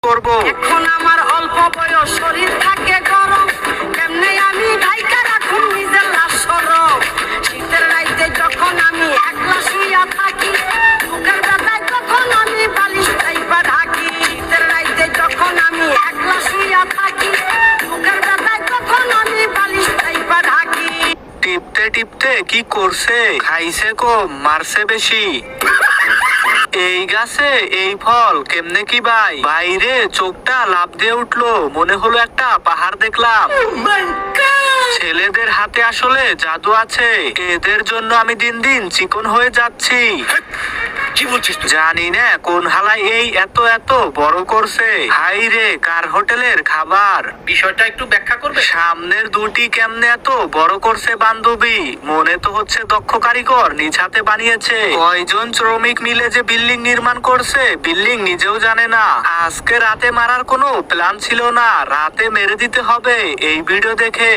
করব। এখন আমার অল্প বয়স, শরীর থাকে গরম, কেমনে আমি ঢাইকা রাখুন নিজের লাশ সরম। শীতের রাইতে যখন আমি একলা শুইয়া থাকি, বুকের ব্যথায় তখন আমি বালিশ চাইপা ঢাকি। শীতের রাইতে যখন আমি একলা শুইয়া থাকি, বুকের ব্যথায় তখন আমি বালিশ চাইপা ঢাকি। টিপতে টিপতে কি করছে? খাইছে কম, মারছে বেশি। এই গাছে এই ফল কেমনে কি ভাই? বাইরে চোখটা লাফ দিয়ে উঠলো, মনে হলো একটা পাহাড় দেখলাম। ছেলেদের হাতে আসলে জাদু আছে, এদের জন্য আমি দিন দিন চিকন হয়ে যাচ্ছি। কি বলছিস তুই? জানি না কোন হালাই এই এত এত বড় করছে। হাই রে, কার হোটেলের খাবার? বিষয়টা একটু ব্যাখ্যা করবে? সামনের দুটি কেমনে এত বড় করছে বান্ধবী? মনে তো হচ্ছে দক্ষ কারিগর নিজ হাতে বানিয়েছে। কয়জন শ্রমিক মিলে যে বিল্ডিং নির্মাণ করছে, বিল্ডিং নিজেও জানে না। আজকে রাতে মারার কোনো প্ল্যান ছিল না, রাতে মেরে দিতে হবে এই ভিডিও দেখে।